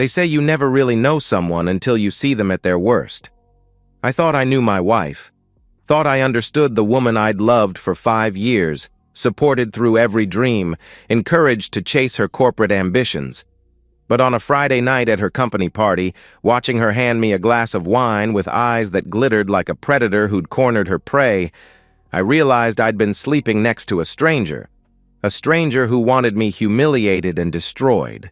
They say you never really know someone until you see them at their worst. I thought I knew my wife. Thought I understood the woman I'd loved for 5 years, supported through every dream, encouraged to chase her corporate ambitions. But on a Friday night at her company party, watching her hand me a glass of wine with eyes that glittered like a predator who'd cornered her prey, I realized I'd been sleeping next to a stranger who wanted me humiliated and destroyed.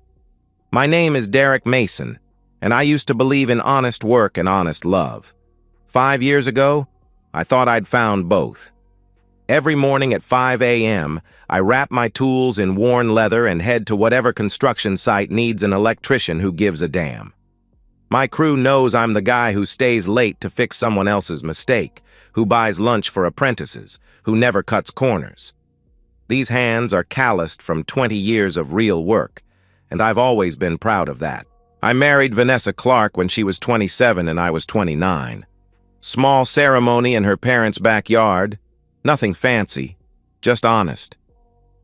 My name is Derek Mason, and I used to believe in honest work and honest love. 5 years ago, I thought I'd found both. Every morning at 5 a.m., I wrap my tools in worn leather and head to whatever construction site needs an electrician who gives a damn. My crew knows I'm the guy who stays late to fix someone else's mistake, who buys lunch for apprentices, who never cuts corners. These hands are calloused from 20 years of real work, and I've always been proud of that. I married Vanessa Clark when she was 27 and I was 29. Small ceremony in her parents' backyard. Nothing fancy, just honest.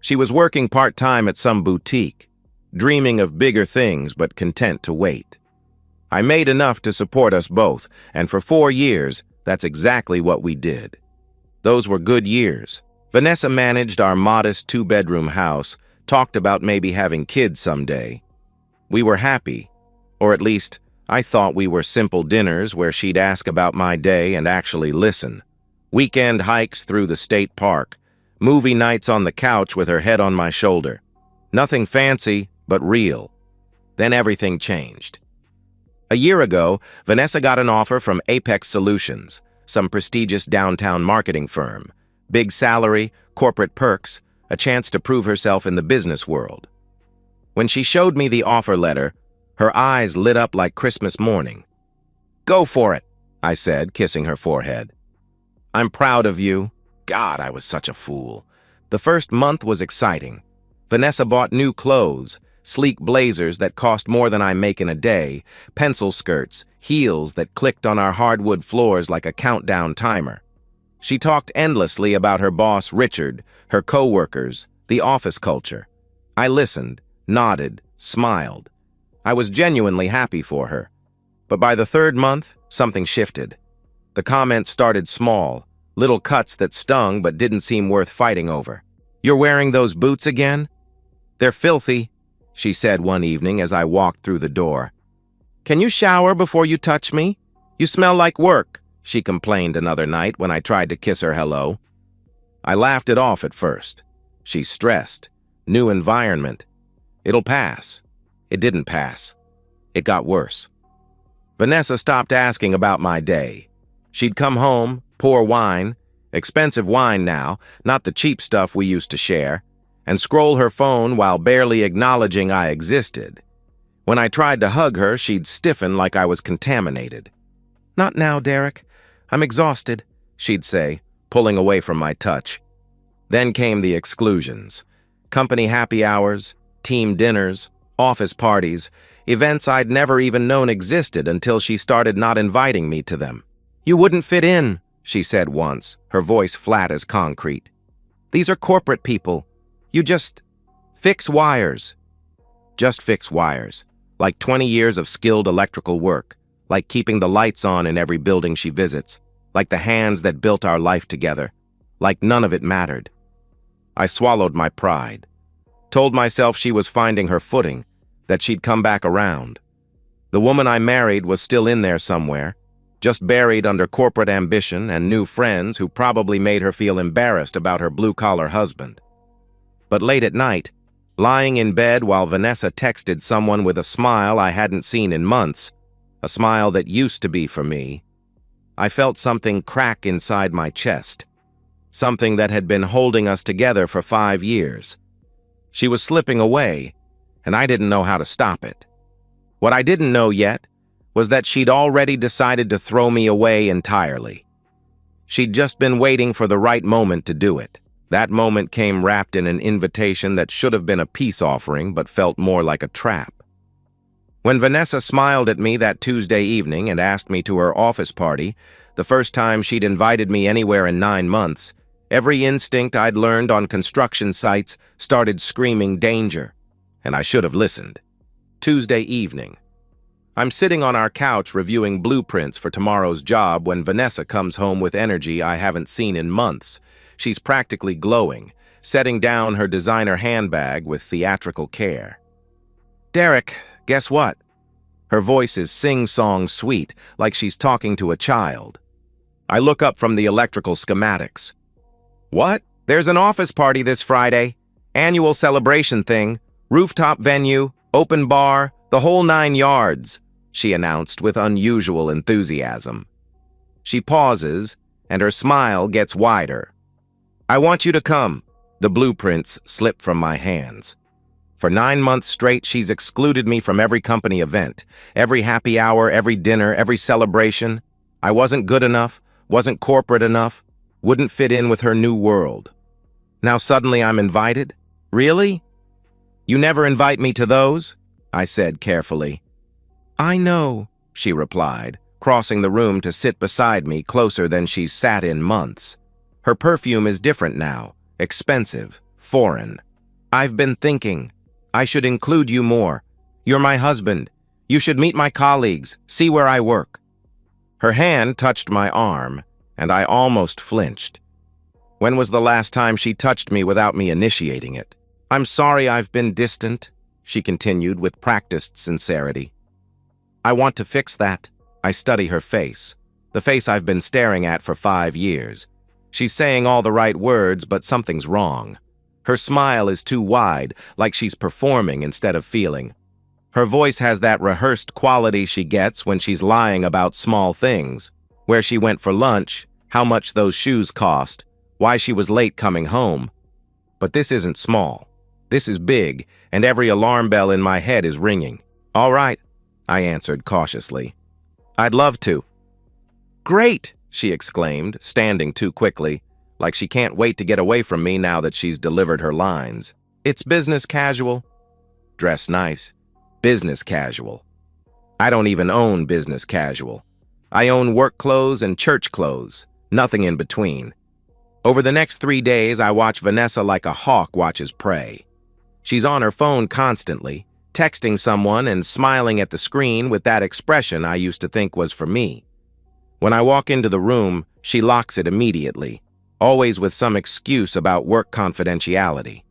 She was working part-time at some boutique, dreaming of bigger things but content to wait. I made enough to support us both, and for 4 years, that's exactly what we did. Those were good years. Vanessa managed our modest 2-bedroom house, talked about maybe having kids someday. We were happy, or at least I thought we were simple dinners where she'd ask about my day and actually listen. Weekend hikes through the state park, movie nights on the couch with her head on my shoulder. Nothing fancy, but real. Then everything changed. A year ago, Vanessa got an offer from Apex Solutions, some prestigious downtown marketing firm. Big salary, corporate perks, a chance to prove herself in the business world. When she showed me the offer letter, her eyes lit up like Christmas morning. "Go for it," I said, kissing her forehead. "I'm proud of you." God, I was such a fool. The first month was exciting. Vanessa bought new clothes, sleek blazers that cost more than I make in a day, pencil skirts, heels that clicked on our hardwood floors like a countdown timer. She talked endlessly about her boss, Richard, her co-workers, the office culture. I listened, nodded, smiled. I was genuinely happy for her. But by the 3rd month, something shifted. The comments started small, little cuts that stung but didn't seem worth fighting over. "You're wearing those boots again? They're filthy," she said one evening as I walked through the door. "Can you shower before you touch me? You smell like work," she complained another night when I tried to kiss her hello. I laughed it off at first. She's stressed. New environment. It'll pass. It didn't pass. It got worse. Vanessa stopped asking about my day. She'd come home, pour wine, expensive wine now, not the cheap stuff we used to share, and scroll her phone while barely acknowledging I existed. When I tried to hug her, she'd stiffen like I was contaminated. "Not now, Derek. I'm exhausted," she'd say, pulling away from my touch. Then came the exclusions. Company happy hours, team dinners, office parties, events I'd never even known existed until she started not inviting me to them. "You wouldn't fit in," she said once, her voice flat as concrete. "These are corporate people. You just fix wires." Just fix wires. Like 20 years of skilled electrical work. Like keeping the lights on in every building she visits. Like the hands that built our life together. Like none of it mattered. I swallowed my pride. Told myself she was finding her footing, that she'd come back around. The woman I married was still in there somewhere, just buried under corporate ambition and new friends who probably made her feel embarrassed about her blue-collar husband. But late at night, lying in bed while Vanessa texted someone with a smile I hadn't seen in months, a smile that used to be for me, I felt something crack inside my chest, something that had been holding us together for 5 years. She was slipping away, and I didn't know how to stop it. What I didn't know yet was that she'd already decided to throw me away entirely. She'd just been waiting for the right moment to do it. That moment came wrapped in an invitation that should have been a peace offering but felt more like a trap. When Vanessa smiled at me that Tuesday evening and asked me to her office party, the first time she'd invited me anywhere in 9 months, every instinct I'd learned on construction sites started screaming danger, and I should have listened. Tuesday evening, I'm sitting on our couch reviewing blueprints for tomorrow's job when Vanessa comes home with energy I haven't seen in months. She's practically glowing, setting down her designer handbag with theatrical care. "Derek, guess what?" Her voice is sing-song sweet, like she's talking to a child. I look up from the electrical schematics. "What? There's an office party this Friday. Annual celebration thing. Rooftop venue, open bar, the whole 9 yards," she announced with unusual enthusiasm. She pauses, and her smile gets wider. "I want you to come." The blueprints slip from my hands. For 9 months straight, she's excluded me from every company event, every happy hour, every dinner, every celebration. I wasn't good enough, wasn't corporate enough, wouldn't fit in with her new world. Now suddenly I'm invited? Really? "You never invite me to those?" I said carefully. "I know," she replied, crossing the room to sit beside me closer than she's sat in months. Her perfume is different now, expensive, foreign. "I've been thinking. I should include you more. You're my husband. You should meet my colleagues, see where I work." Her hand touched my arm, and I almost flinched. When was the last time she touched me without me initiating it? "I'm sorry I've been distant," she continued with practiced sincerity. "I want to fix that." I study her face, the face I've been staring at for 5 years. She's saying all the right words, but something's wrong. Her smile is too wide, like she's performing instead of feeling. Her voice has that rehearsed quality she gets when she's lying about small things. Where she went for lunch, how much those shoes cost, why she was late coming home. But this isn't small. This is big, and every alarm bell in my head is ringing. "All right," I answered cautiously. "I'd love to." "Great!" she exclaimed, standing too quickly, like she can't wait to get away from me now that she's delivered her lines. "It's business casual." Dress nice. Business casual. I don't even own business casual. I own work clothes and church clothes, nothing in between. Over the next 3 days, I watch Vanessa like a hawk watches prey. She's on her phone constantly, texting someone and smiling at the screen with that expression I used to think was for me. When I walk into the room, she locks it immediately, always with some excuse about work confidentiality.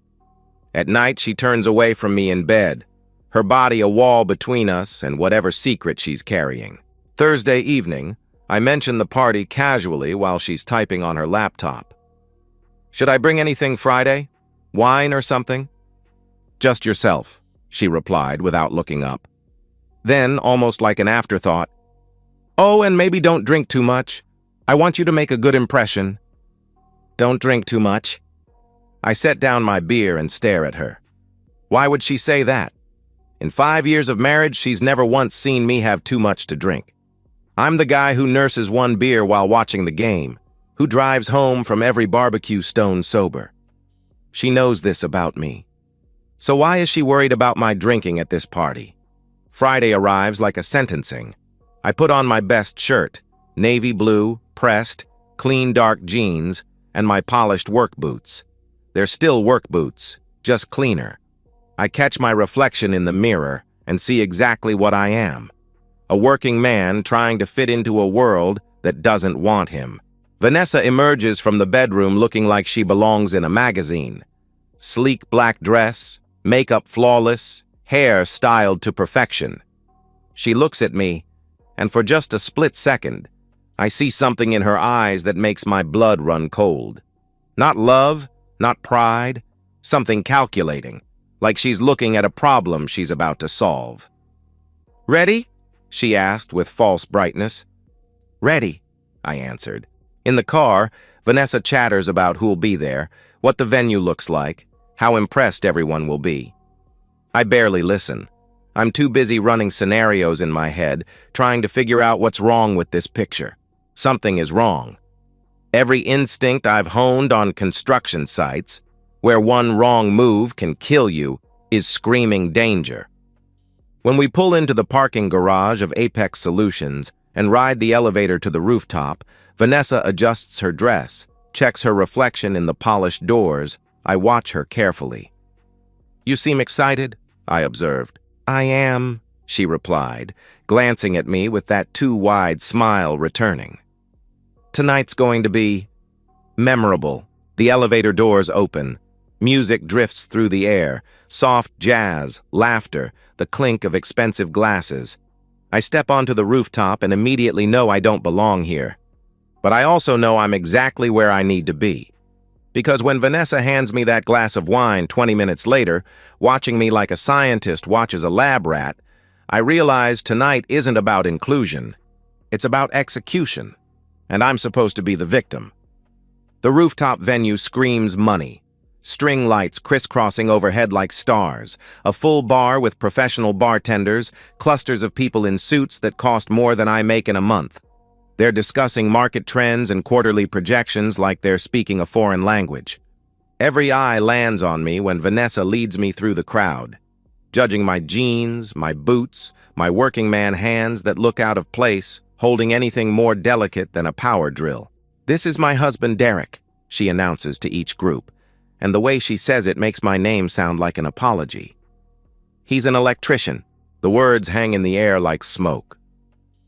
At night, she turns away from me in bed, her body a wall between us and whatever secret she's carrying. Thursday evening, I mention the party casually while she's typing on her laptop. "Should I bring anything Friday? Wine or something?" "Just yourself," she replied without looking up. Then, almost like an afterthought, "Oh, and maybe don't drink too much. I want you to make a good impression." "Don't drink too much." I set down my beer and stare at her. Why would she say that? In 5 years of marriage, she's never once seen me have too much to drink. I'm the guy who nurses one beer while watching the game, who drives home from every barbecue stone sober. She knows this about me. So why is she worried about my drinking at this party? Friday arrives like a sentencing. I put on my best shirt, navy blue, pressed, clean dark jeans, and my polished work boots. They're still work boots, just cleaner. I catch my reflection in the mirror and see exactly what I am. A working man trying to fit into a world that doesn't want him. Vanessa emerges from the bedroom looking like she belongs in a magazine. Sleek black dress, makeup flawless, hair styled to perfection. She looks at me, and for just a split second, I see something in her eyes that makes my blood run cold. Not love, not pride, something calculating, like she's looking at a problem she's about to solve. "Ready?" she asked with false brightness. "Ready," I answered. In the car, Vanessa chatters about who'll be there, what the venue looks like, how impressed everyone will be. I barely listen. I'm too busy running scenarios in my head, trying to figure out what's wrong with this picture. Something is wrong. Every instinct I've honed on construction sites, where one wrong move can kill you, is screaming danger. When we pull into the parking garage of Apex Solutions and ride the elevator to the rooftop, Vanessa adjusts her dress, checks her reflection in the polished doors. I watch her carefully. "You seem excited," I observed. "I am," she replied, glancing at me with that too wide smile returning. Tonight's going to be memorable. The elevator doors open. Music drifts through the air, soft jazz, laughter, the clink of expensive glasses. I step onto the rooftop and immediately know I don't belong here. But I also know I'm exactly where I need to be. Because when Vanessa hands me that glass of wine 20 minutes later, watching me like a scientist watches a lab rat, I realize tonight isn't about inclusion. It's about execution. And I'm supposed to be the victim. The rooftop venue screams money. String lights crisscrossing overhead like stars, a full bar with professional bartenders, clusters of people in suits that cost more than I make in a month. They're discussing market trends and quarterly projections like they're speaking a foreign language. Every eye lands on me when Vanessa leads me through the crowd, judging my jeans, my boots, my working man hands that look out of place, holding anything more delicate than a power drill. "This is my husband, Derek," she announces to each group, and the way she says it makes my name sound like an apology. "He's an electrician." The words hang in the air like smoke.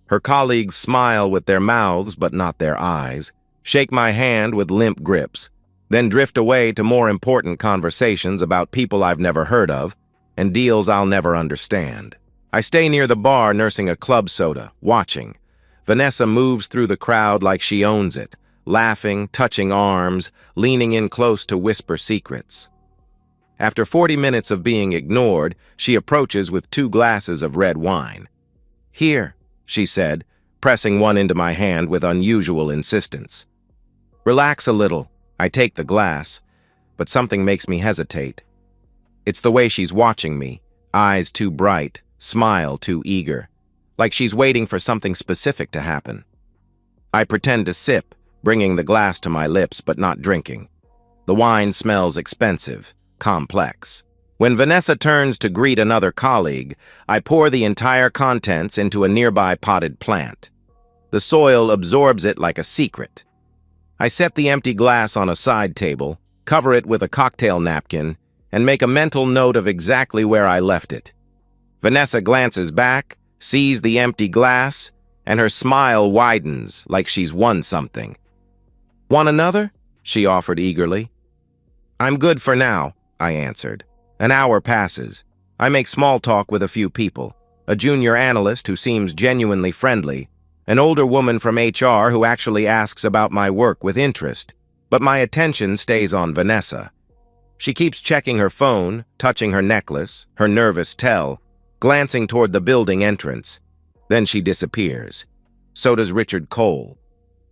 Her colleagues smile with their mouths but not their eyes, shake my hand with limp grips, then drift away to more important conversations about people I've never heard of and deals I'll never understand. I stay near the bar nursing a club soda, watching. Vanessa moves through the crowd like she owns it, laughing, touching arms, leaning in close to whisper secrets. After 40 minutes of being ignored, she approaches with 2 glasses of red wine. "Here," she said, pressing one into my hand with unusual insistence. "Relax a little." I take the glass, but something makes me hesitate. It's the way she's watching me, eyes too bright, smile too eager, like she's waiting for something specific to happen. I pretend to sip, bringing the glass to my lips but not drinking. The wine smells expensive, complex. When Vanessa turns to greet another colleague, I pour the entire contents into a nearby potted plant. The soil absorbs it like a secret. I set the empty glass on a side table, cover it with a cocktail napkin, and make a mental note of exactly where I left it. Vanessa glances back, sees the empty glass, and her smile widens like she's won something. "Want another?" she offered eagerly. "I'm good for now," I answered. An hour passes. I make small talk with a few people, a junior analyst who seems genuinely friendly, an older woman from HR who actually asks about my work with interest, but my attention stays on Vanessa. She keeps checking her phone, touching her necklace, her nervous tell, glancing toward the building entrance. Then she disappears. So does Richard Cole,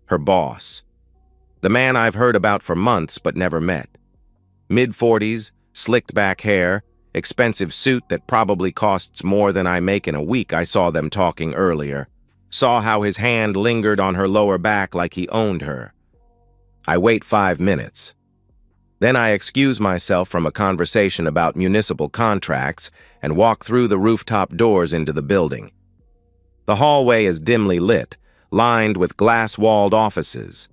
her boss. The man I've heard about for months but never met. Mid-40s, slicked back hair, expensive suit that probably costs more than I make in a week. I saw them talking earlier. Saw how his hand lingered on her lower back like he owned her. I wait 5 minutes. Then I excuse myself from a conversation about municipal contracts and walk through the rooftop doors into the building. The hallway is dimly lit, lined with glass-walled offices.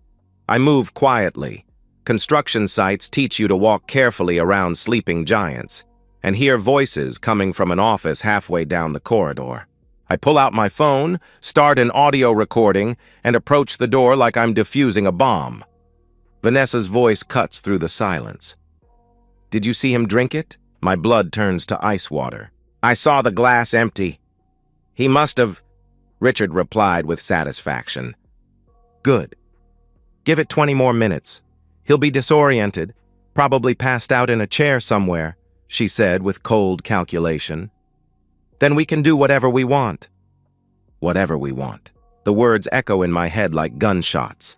I move quietly. Construction sites teach you to walk carefully around sleeping giants and hear voices coming from an office halfway down the corridor. I pull out my phone, start an audio recording, and approach the door like I'm defusing a bomb. Vanessa's voice cuts through the silence. "Did you see him drink it?" My blood turns to ice water. "I saw the glass empty." "He must have," Richard replied with satisfaction. "Good. Give it 20 more minutes. He'll be disoriented, probably passed out in a chair somewhere," she said with cold calculation. "Then we can do whatever we want." Whatever we want. The words echo in my head like gunshots.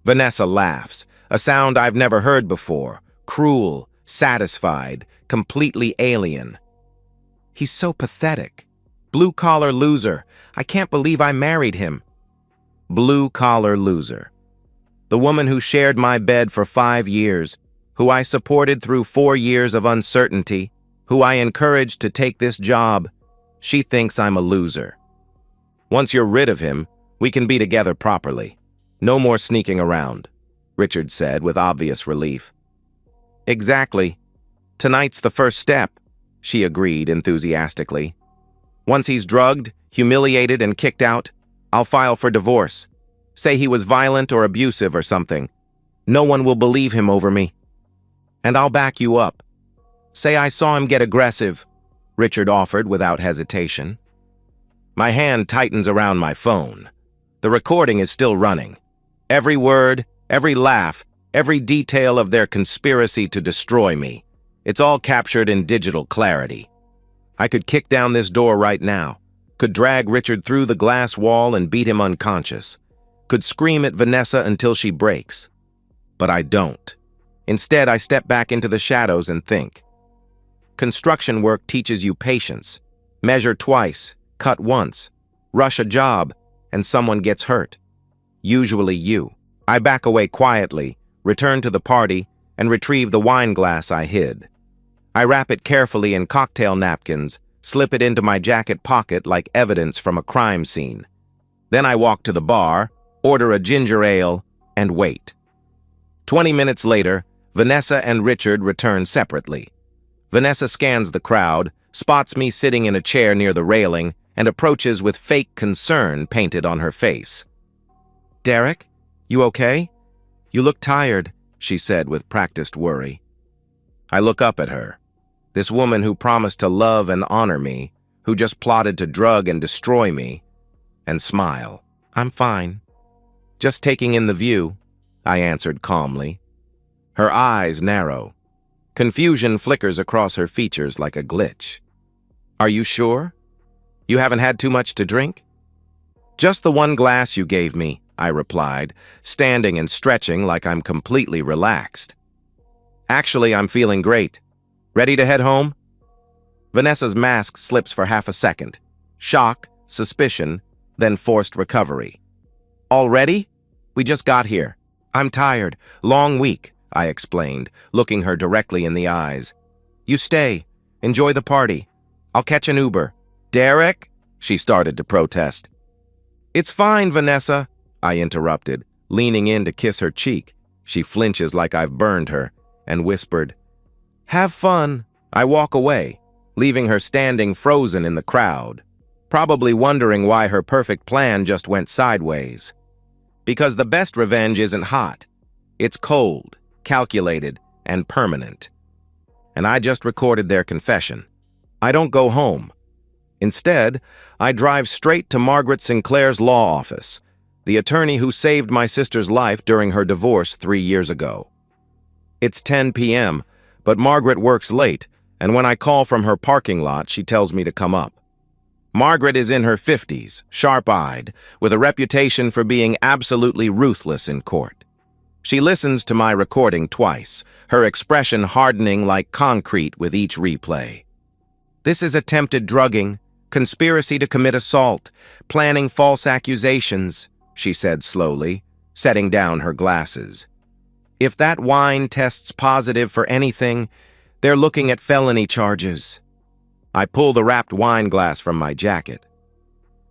Vanessa laughs, a sound I've never heard before, cruel, satisfied, completely alien. "He's so pathetic. Blue-collar loser. I can't believe I married him." Blue-collar loser. The woman who shared my bed for 5 years, who I supported through 4 years of uncertainty, who I encouraged to take this job, she thinks I'm a loser. "Once you're rid of him, we can be together properly. No more sneaking around," Richard said with obvious relief. "Exactly. Tonight's the first step," she agreed enthusiastically. Once he's drugged, humiliated, and kicked out, I'll file for divorce. Say he was violent or abusive or something. No one will believe him over me. And I'll back you up. Say I saw him get aggressive, Richard offered without hesitation. My hand tightens around my phone. The recording is still running. Every word, every laugh, every detail of their conspiracy to destroy me. It's all captured in digital clarity. I could kick down this door right now, could drag Richard through the glass wall and beat him unconscious, could scream at Vanessa until she breaks. But I don't. Instead, I step back into the shadows and think. Construction work teaches you patience. Measure twice, cut once, rush a job, and someone gets hurt. Usually you. I back away quietly, return to the party, and retrieve the wine glass I hid. I wrap it carefully in cocktail napkins, slip it into my jacket pocket like evidence from a crime scene. Then I walk to the bar, order a ginger ale, and wait. 20 minutes later, Vanessa and Richard return separately. Vanessa scans the crowd, spots me sitting in a chair near the railing, and approaches with fake concern painted on her face. "Derek, you okay? You look tired," she said with practiced worry. I look up at her. This woman who promised to love and honor me, who just plotted to drug and destroy me, and smile. "I'm fine. Just taking in the view," I answered calmly. Her eyes narrow. Confusion flickers across her features like a glitch. "Are you sure? You haven't had too much to drink?" "Just the one glass you gave me," I replied, standing and stretching like I'm completely relaxed. "Actually, I'm feeling great. Ready to head home?" Vanessa's mask slips for half a second. Shock, suspicion, then forced recovery. "Already? We just got here. I'm tired. Long week," I explained, looking her directly in the eyes. "You stay. Enjoy the party. I'll catch an Uber." "Derek?" she started to protest. "It's fine, Vanessa," I interrupted, leaning in to kiss her cheek. She flinches like I've burned her, and whispered, "Have fun." I walk away, leaving her standing frozen in the crowd, probably wondering why her perfect plan just went sideways. Because the best revenge isn't hot. It's cold, calculated, and permanent. And I just recorded their confession. I don't go home. Instead, I drive straight to Margaret Sinclair's law office, the attorney who saved my sister's life during her divorce 3 years ago. It's 10 p.m., but Margaret works late, and when I call from her parking lot, she tells me to come up. Margaret is in her 50s, sharp-eyed, with a reputation for being absolutely ruthless in court. She listens to my recording twice, her expression hardening like concrete with each replay. "This is attempted drugging, conspiracy to commit assault, planning false accusations," she said slowly, setting down her glasses. "If that wine tests positive for anything, they're looking at felony charges." I pull the wrapped wine glass from my jacket.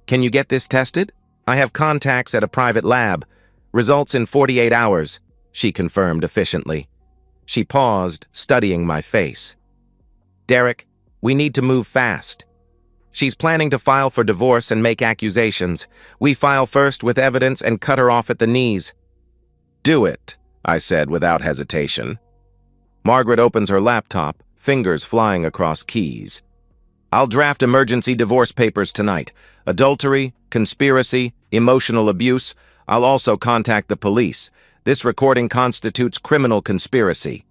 "Can you get this tested? I have contacts at a private lab. Results in 48 hours, she confirmed efficiently. She paused, studying my face. "Derek, we need to move fast. She's planning to file for divorce and make accusations. We file first with evidence and cut her off at the knees." "Do it," I said without hesitation. Margaret opens her laptop, fingers flying across keys. "I'll draft emergency divorce papers tonight. Adultery, conspiracy, emotional abuse. I'll also contact the police. This recording constitutes criminal conspiracy."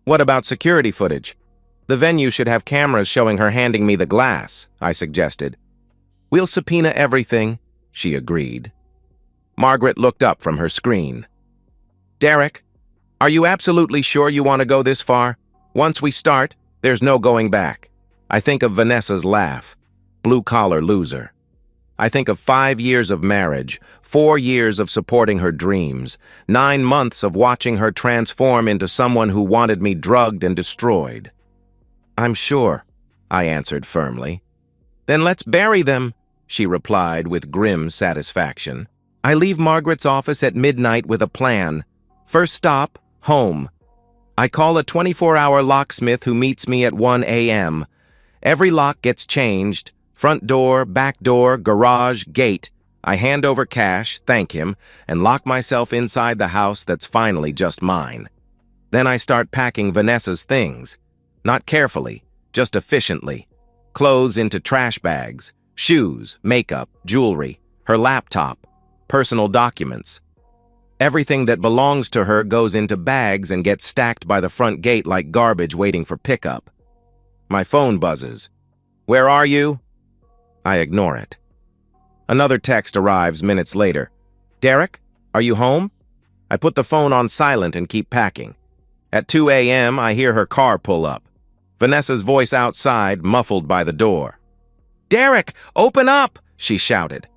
"What about security footage? The venue should have cameras showing her handing me the glass," I suggested. "We'll subpoena everything," she agreed. Margaret looked up from her screen. "Derek, are you absolutely sure you want to go this far? Once we start, there's no going back." I think of Vanessa's laugh, blue-collar loser. I think of 5 years of marriage, 4 years of supporting her dreams, 9 months of watching her transform into someone who wanted me drugged and destroyed. "I'm sure," I answered firmly. "Then let's bury them," she replied with grim satisfaction. I leave Margaret's office at midnight with a plan. First stop, home. I call a 24-hour locksmith who meets me at 1 a.m. Every lock gets changed, Front door, back door, garage, gate. I hand over cash, thank him, and lock myself inside the house that's finally just mine. Then I start packing Vanessa's things. Not carefully, just efficiently. Clothes into trash bags, shoes, makeup, jewelry, her laptop, personal documents. Everything that belongs to her goes into bags and gets stacked by the front gate like garbage waiting for pickup. My phone buzzes. "Where are you?" I ignore it. Another text arrives minutes later. "Derek, are you home?" I put the phone on silent and keep packing. At 2 a.m., I hear her car pull up. Vanessa's voice outside, muffled by the door. "Derek, open up!" she shouted.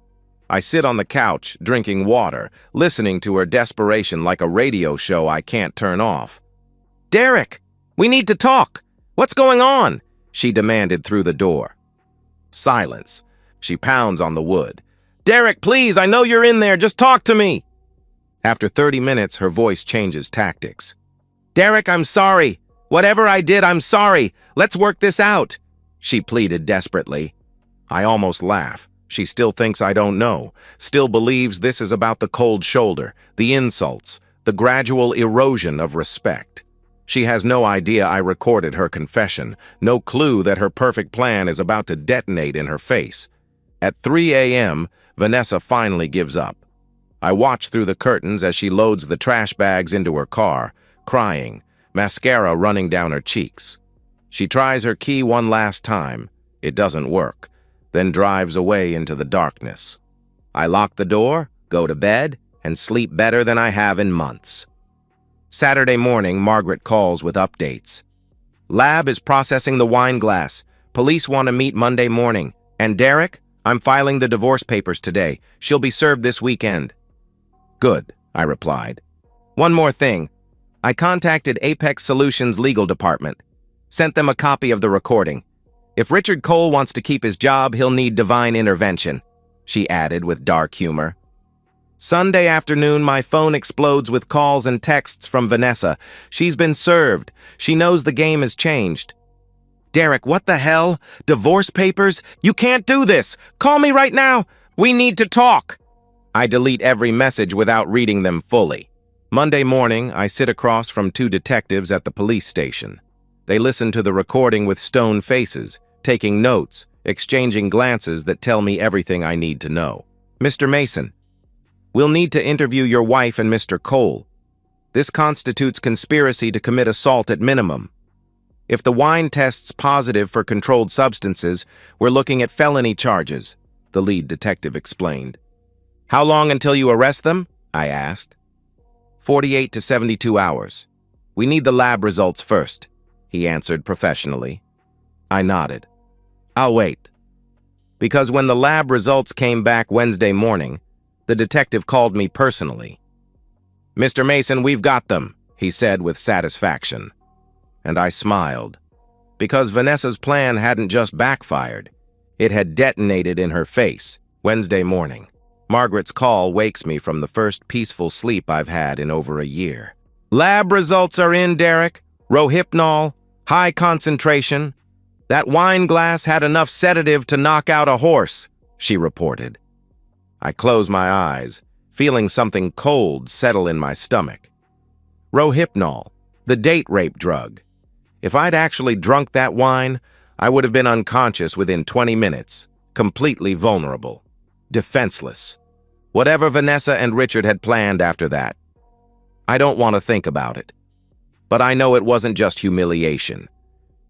I sit on the couch, drinking water, listening to her desperation like a radio show I can't turn off. "Derek, we need to talk. What's going on?" she demanded through the door. Silence. She pounds on the wood. "Derek, please, I know you're in there. Just talk to me." After 30 minutes, her voice changes tactics. "Derek, I'm sorry. Whatever I did, I'm sorry. Let's work this out," she pleaded desperately. I almost laugh. She still thinks I don't know, still believes this is about the cold shoulder, the insults, the gradual erosion of respect. She has no idea I recorded her confession, no clue that her perfect plan is about to detonate in her face. At 3 a.m., Vanessa finally gives up. I watch through the curtains as she loads the trash bags into her car, crying, mascara running down her cheeks. She tries her key one last time. It doesn't work, then drives away into the darkness. I lock the door, go to bed, and sleep better than I have in months. Saturday morning, Margaret calls with updates. "Lab is processing the wine glass. Police want to meet Monday morning. And Derek, I'm filing the divorce papers today. She'll be served this weekend." "Good," I replied. "One more thing. I contacted Apex Solutions legal department. Sent them a copy of the recording. If Richard Cole wants to keep his job, he'll need divine intervention," she added with dark humor. Sunday afternoon, my phone explodes with calls and texts from Vanessa. She's been served. She knows the game has changed. "Derek, what the hell? Divorce papers? You can't do this! Call me right now! We need to talk!" I delete every message without reading them fully. Monday morning, I sit across from 2 detectives at the police station. They listen to the recording with stone faces, taking notes, exchanging glances that tell me everything I need to know. "Mr. Mason, we'll need to interview your wife and Mr. Cole. This constitutes conspiracy to commit assault at minimum. If the wine tests positive for controlled substances, we're looking at felony charges," the lead detective explained. "How long until you arrest them?" I asked. 48 to 72 hours. "We need the lab results first," he answered professionally. I nodded. "I'll wait." Because when the lab results came back Wednesday morning, the detective called me personally. "Mr. Mason, we've got them," he said with satisfaction. And I smiled, because Vanessa's plan hadn't just backfired. It had detonated in her face Wednesday morning. Margaret's call wakes me from the first peaceful sleep I've had in over a year. "Lab results are in, Derek. Rohypnol, high concentration. That wine glass had enough sedative to knock out a horse," she reported. I close my eyes, feeling something cold settle in my stomach. Rohypnol, the date rape drug. If I'd actually drunk that wine, I would have been unconscious within 20 minutes, completely vulnerable, defenseless. Whatever Vanessa and Richard had planned after that. I don't want to think about it. But I know it wasn't just humiliation.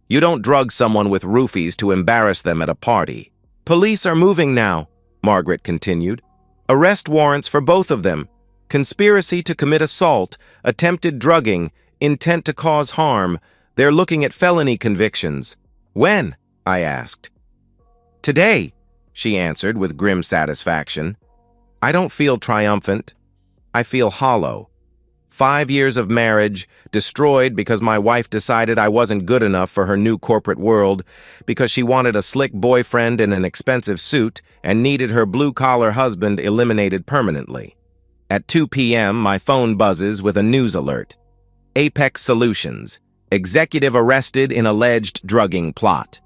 You don't drug someone with roofies to embarrass them at a party. "Police are moving now," Margaret continued. "Arrest warrants for both of them. Conspiracy to commit assault, attempted drugging, intent to cause harm. They're looking at felony convictions." "When?" I asked. "Today," she answered with grim satisfaction. I don't feel triumphant. I feel hollow. 5 years of marriage, destroyed because my wife decided I wasn't good enough for her new corporate world, because she wanted a slick boyfriend in an expensive suit and needed her blue-collar husband eliminated permanently. At 2 p.m., my phone buzzes with a news alert. Apex Solutions. Executive arrested in alleged drugging plot.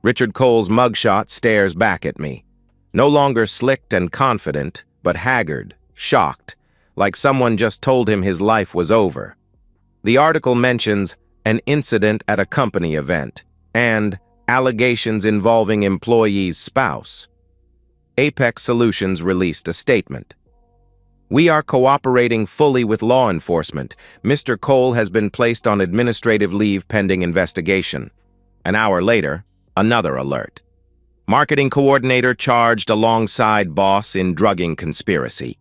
Richard Cole's mugshot stares back at me. No longer slicked and confident, but haggard, shocked, like someone just told him his life was over. The article mentions an incident at a company event and allegations involving employee's spouse. Apex Solutions released a statement. We are cooperating fully with law enforcement. Mr. Cole has been placed on administrative leave pending investigation. An hour later, another alert. Marketing coordinator charged alongside boss in drugging conspiracy.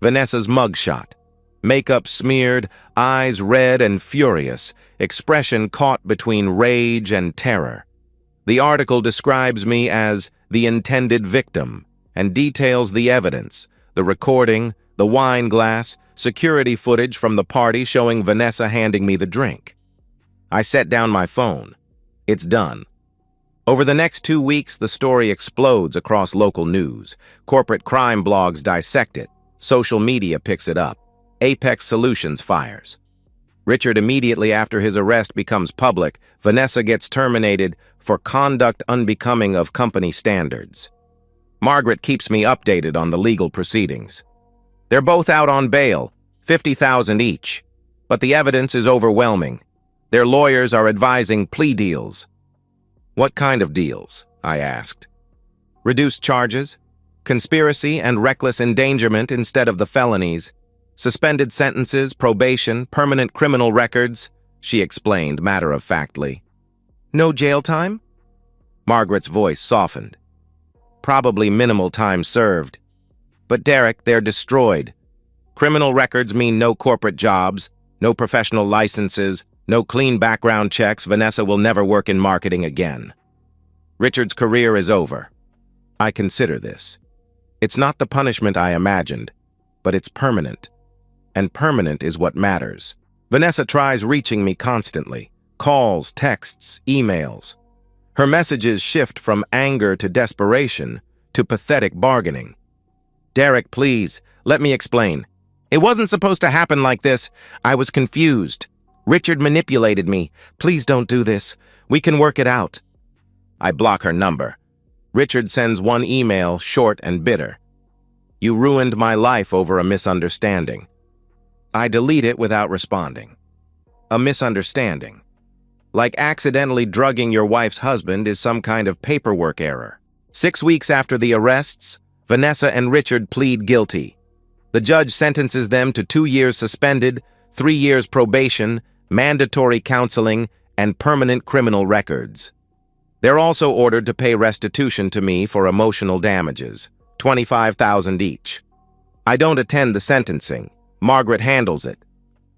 Vanessa's mugshot. Makeup smeared, eyes red and furious, expression caught between rage and terror. The article describes me as the intended victim and details the evidence, the recording, the wine glass, security footage from the party showing Vanessa handing me the drink. I set down my phone. It's done. Over the next 2 weeks, the story explodes across local news. Corporate crime blogs dissect it. Social media picks it up. Apex Solutions fires. Richard immediately after his arrest becomes public. Vanessa gets terminated for conduct unbecoming of company standards. Margaret keeps me updated on the legal proceedings. They're both out on bail, $50,000 each. But the evidence is overwhelming. Their lawyers are advising plea deals. What kind of deals? I asked. Reduced charges, conspiracy and reckless endangerment instead of the felonies, suspended sentences, probation, permanent criminal records, she explained matter-of-factly. No jail time? Margaret's voice softened. Probably minimal time served. But Derek, they're destroyed. Criminal records mean no corporate jobs, no professional licenses, no clean background checks. Vanessa will never work in marketing again. Richard's career is over. I consider this. It's not the punishment I imagined, but it's permanent. And permanent is what matters. Vanessa tries reaching me constantly. Calls, texts, emails. Her messages shift from anger to desperation to pathetic bargaining. Derek, please, let me explain. It wasn't supposed to happen like this. I was confused. Richard manipulated me. Please don't do this. We can work it out. I block her number. Richard sends one email, short and bitter. You ruined my life over a misunderstanding. I delete it without responding. A misunderstanding. Like accidentally drugging your wife's husband is some kind of paperwork error. 6 weeks after the arrests, Vanessa and Richard plead guilty. The judge sentences them to 2 years suspended, 3 years probation, mandatory counseling, and permanent criminal records. They're also ordered to pay restitution to me for emotional damages, $25,000 each. I don't attend the sentencing. Margaret handles it.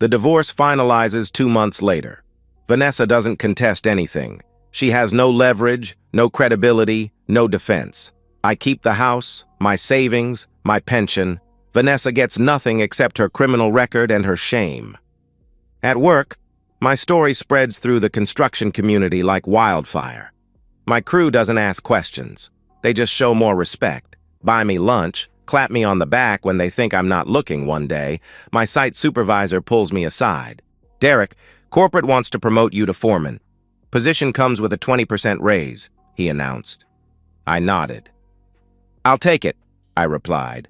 The divorce finalizes 2 months later. Vanessa doesn't contest anything. She has no leverage, no credibility, no defense. I keep the house, my savings, my pension. Vanessa gets nothing except her criminal record and her shame. At work, my story spreads through the construction community like wildfire. My crew doesn't ask questions. They just show more respect, buy me lunch, clap me on the back when they think I'm not looking one day. My site supervisor pulls me aside. Derek, corporate wants to promote you to foreman. Position comes with a 20% raise, he announced. I nodded. I'll take it, I replied.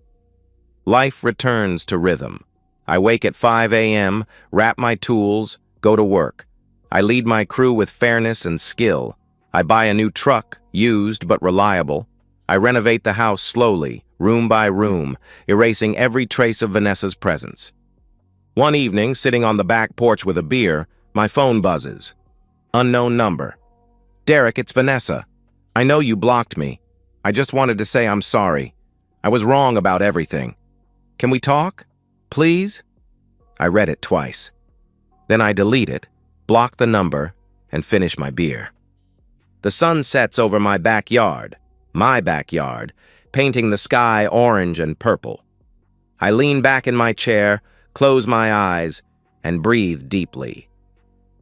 Life returns to rhythm. I wake at 5 a.m., wrap my tools, go to work. I lead my crew with fairness and skill. I buy a new truck, used but reliable. I renovate the house slowly, room by room, erasing every trace of Vanessa's presence. One evening, sitting on the back porch with a beer, my phone buzzes. Unknown number. Derek, it's Vanessa. I know you blocked me. I just wanted to say I'm sorry. I was wrong about everything. Can we talk? Please? I read it twice. Then I delete it, block the number, and finish my beer. The sun sets over my backyard, painting the sky orange and purple. I lean back in my chair, close my eyes, and breathe deeply.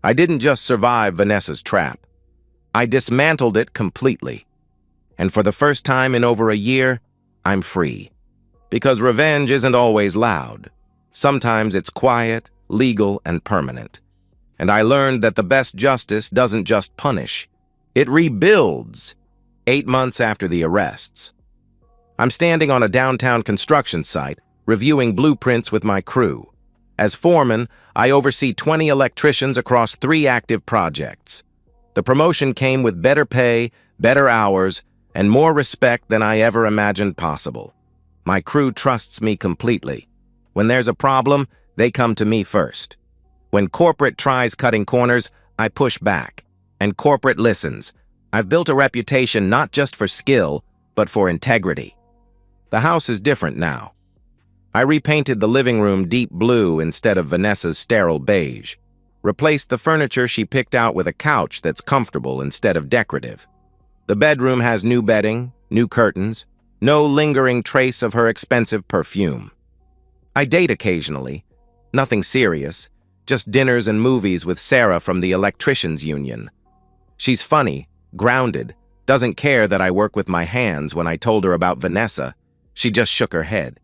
I didn't just survive Vanessa's trap. I dismantled it completely. And for the first time in over a year, I'm free. Because revenge isn't always loud. Sometimes it's quiet, legal, and permanent. And I learned that the best justice doesn't just punish, It rebuilds 8 months after the arrests. I'm standing on a downtown construction site, reviewing blueprints with my crew. As foreman, I oversee 20 electricians across 3 active projects. The promotion came with better pay, better hours, and more respect than I ever imagined possible. My crew trusts me completely. When there's a problem, they come to me first. When corporate tries cutting corners, I push back. And corporate listens. I've built a reputation not just for skill, but for integrity. The house is different now. I repainted the living room deep blue instead of Vanessa's sterile beige. Replaced the furniture she picked out with a couch that's comfortable instead of decorative. The bedroom has new bedding, new curtains, no lingering trace of her expensive perfume. I date occasionally. Nothing serious, just dinners and movies with Sarah from the Electricians Union. She's funny, grounded, doesn't care that I work with my hands. When I told her about Vanessa, she just shook her head.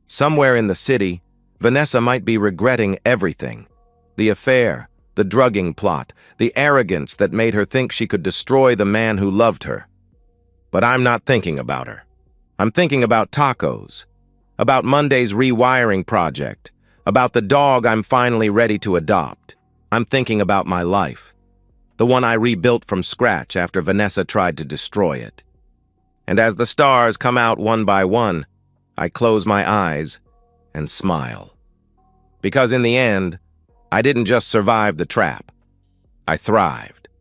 Somewhere in the city, Vanessa might be regretting everything. The affair, the drugging plot, the arrogance that made her think she could destroy the man who loved her. But I'm not thinking about her. I'm thinking about tacos, about Monday's rewiring project, about the dog I'm finally ready to adopt. I'm thinking about my life, the one I rebuilt from scratch after Vanessa tried to destroy it. And as the stars come out one by one, I close my eyes and smile. Because in the end, I didn't just survive the trap, I thrived.